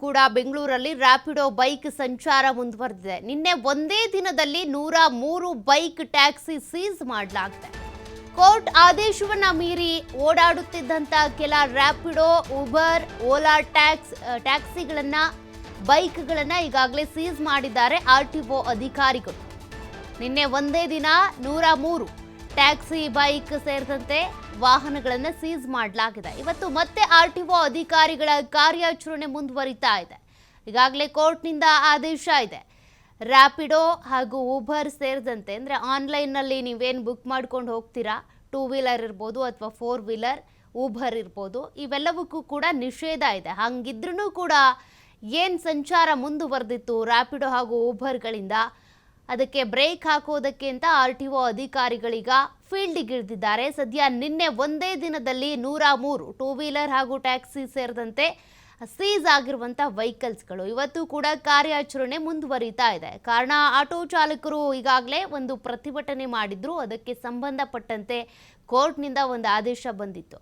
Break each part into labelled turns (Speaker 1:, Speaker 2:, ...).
Speaker 1: ಕೂಡ ಬೆಂಗಳೂರಲ್ಲಿ ರ್ಯಾಪಿಡೋ ಬೈಕ್ ಸಂಚಾರ ಮುಂದುವರೆದಿದೆ. ನಿನ್ನೆ ಒಂದೇ ದಿನದಲ್ಲಿ 103 ಬೈಕ್ ಟ್ಯಾಕ್ಸಿ ಸೀಸ್ ಮಾಡಲಾಗಿದೆ. ಕೋರ್ಟ್ ಆದೇಶವನ್ನ ಮೀರಿ ಓಡಾಡುತ್ತಿದ್ದಂತ ಕೆಲ ರ್ಯಾಪಿಡೋ, ಉಬರ್, ಓಲಾ ಟ್ಯಾಕ್ಸಿಗಳನ್ನ ಬೈಕ್ಗಳನ್ನ ಈಗಾಗಲೇ ಸೀಸ್ ಮಾಡಿದ್ದಾರೆ ಆರ್ಟಿಒ ಅಧಿಕಾರಿಗಳು. ನಿನ್ನೆ ಒಂದೇ ದಿನ 103 ಟ್ಯಾಕ್ಸಿ, ಬೈಕ್ ಸೇರಿದಂತೆ ವಾಹನಗಳನ್ನು ಸೀಸ್ ಮಾಡಲಾಗಿದೆ. ಇವತ್ತು ಮತ್ತೆ ಆರ್ಟಿಒ ಅಧಿಕಾರಿಗಳ ಕಾರ್ಯಾಚರಣೆ ಮುಂದುವರಿತಾ ಇದೆ. ಈಗಾಗಲೇ ಕೋರ್ಟ್ನಿಂದ ಆದೇಶ ಇದೆ. ರ್ಯಾಪಿಡೋ ಹಾಗೂ ಊಬರ್ ಸೇರಿದಂತೆ ಅಂದರೆ ಆನ್ಲೈನ್ನಲ್ಲಿ ನೀವೇನು ಬುಕ್ ಮಾಡ್ಕೊಂಡು ಹೋಗ್ತೀರಾ, 2 ವೀಲರ್ ಇರ್ಬೋದು ಅಥವಾ 4 ವೀಲರ್, ಊಬರ್ ಇರ್ಬೋದು, ಇವೆಲ್ಲವಕ್ಕೂ ಕೂಡ ನಿಷೇಧ ಇದೆ. ಹಂಗಿದ್ರೂ ಕೂಡ ಏನು ಸಂಚಾರ ಮುಂದುವರೆದಿತ್ತು ರ್ಯಾಪಿಡೋ ಹಾಗೂ ಊಬರ್ಗಳಿಂದ, ಅದಕ್ಕೆ ಬ್ರೇಕ್ ಹಾಕೋದಕ್ಕೆ ಅಂತ ಆರ್ಟಿಒ ಅಧಿಕಾರಿಗಳೀಗ ಫೀಲ್ಡಿಗಿಳಿದಿದ್ದಾರೆ. ಸದ್ಯ ನಿನ್ನೆ ಒಂದೇ ದಿನದಲ್ಲಿ 103 2 ವೀಲರ್ ಹಾಗೂ ಟ್ಯಾಕ್ಸಿ ಸೇರಿದಂತೆ ಸೀಸ್ ಆಗಿರುವಂಥ ವೆಹಿಕಲ್ಸ್ಗಳು. ಇವತ್ತು ಕೂಡ ಕಾರ್ಯಾಚರಣೆ ಮುಂದುವರಿತಾ ಇದೆ. ಕಾರಣ, ಆಟೋ ಚಾಲಕರು ಈಗಾಗಲೇ ಒಂದು ಪ್ರತಿಭಟನೆ ಮಾಡಿದ್ರು. ಅದಕ್ಕೆ ಸಂಬಂಧಪಟ್ಟಂತೆ ಕೋರ್ಟ್ನಿಂದ ಒಂದು ಆದೇಶ ಬಂದಿತ್ತು.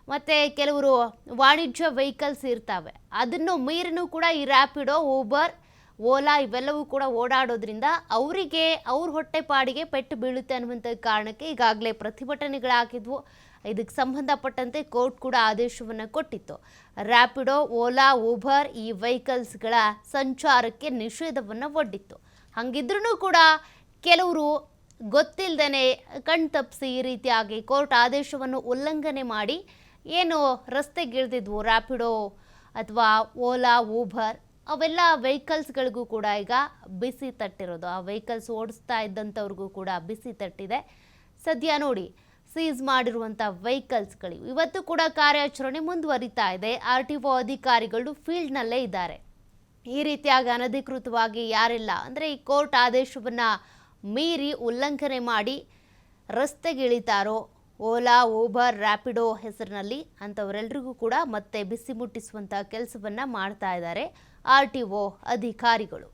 Speaker 1: ಮತ್ತು ಕೆಲವರು ವಾಣಿಜ್ಯ ವೆಹಿಕಲ್ಸ್ ಇರ್ತವೆ, ಅದನ್ನು ಮೀರಿನೂ ಕೂಡ ಈ ರ್ಯಾಪಿಡೋ, ಊಬರ್, ಓಲಾ ಇವೆಲ್ಲವೂ ಕೂಡ ಓಡಾಡೋದ್ರಿಂದ ಅವರಿಗೆ ಅವ್ರ ಹೊಟ್ಟೆಪಾಡಿಗೆ ಪೆಟ್ಟು ಬೀಳುತ್ತೆ ಅನ್ನುವಂಥ ಕಾರಣಕ್ಕೆ ಈಗಾಗಲೇ ಪ್ರತಿಭಟನೆಗಳಾಗಿದ್ವು. ಇದಕ್ಕೆ ಸಂಬಂಧಪಟ್ಟಂತೆ ಕೋರ್ಟ್ ಕೂಡ ಆದೇಶವನ್ನು ಕೊಟ್ಟಿತ್ತು. ರ್ಯಾಪಿಡೋ, ಓಲಾ, ಊಬರ್ ಈ ವೆಹಿಕಲ್ಸ್ಗಳ ಸಂಚಾರಕ್ಕೆ ನಿಷೇಧವನ್ನು ಒಡ್ಡಿತ್ತು. ಹಾಗಿದ್ರೂ ಕೂಡ ಕೆಲವರು ಗೊತ್ತಿಲ್ಲದೇ ಕಣ್ತಪ್ಪಿಸಿ ಈ ರೀತಿಯಾಗಿ ಕೋರ್ಟ್ ಆದೇಶವನ್ನು ಉಲ್ಲಂಘನೆ ಮಾಡಿ ಏನು ರಸ್ತೆಗಿಳಿದಿದ್ವು ರ್ಯಾಪಿಡೋ ಅಥವಾ ಓಲಾ, ಊಬರ್, ಅವೆಲ್ಲ ವೆಹಿಕಲ್ಸ್ಗಳಿಗೂ ಕೂಡ ಈಗ ಬಿಸಿ ತಟ್ಟಿರೋದು. ಆ ವೆಹಿಕಲ್ಸ್ ಓಡಿಸ್ತಾ ಇದ್ದಂಥವ್ರಿಗೂ ಕೂಡ ಬಿಸಿ ತಟ್ಟಿದೆ. ಸದ್ಯ ನೋಡಿ, ಸೀಸ್ ಮಾಡಿರುವಂಥ ವೆಹಿಕಲ್ಸ್ಗಳು ಇವತ್ತು ಕೂಡ ಕಾರ್ಯಾಚರಣೆ ಮುಂದುವರಿತಾ ಇದೆ. ಆರ್ಟಿಒ ಅಧಿಕಾರಿಗಳು ಫೀಲ್ಡ್ನಲ್ಲೇ ಇದ್ದಾರೆ. ಈ ರೀತಿಯಾಗಿ ಅನಧಿಕೃತವಾಗಿ ಯಾರೆಲ್ಲ ಅಂದರೆ ಈ ಕೋರ್ಟ್ ಆದೇಶವನ್ನು ಮೀರಿ ಉಲ್ಲಂಘನೆ ಮಾಡಿ ರಸ್ತೆಗಿಳಿತಾರೋ ಓಲಾ, ಊಬರ್, ರ್ಯಾಪಿಡೋ ಹೆಸರಿನಲ್ಲಿ, ಅಂಥವರೆಲ್ಲರಿಗೂ ಕೂಡ ಮತ್ತೆ ಬಿಸಿ ಮುಟ್ಟಿಸುವಂಥ ಕೆಲಸವನ್ನು ಮಾಡ್ತಾ ಇದ್ದಾರೆ ಆರ್ಟಿಒ ಅಧಿಕಾರಿಗಳು.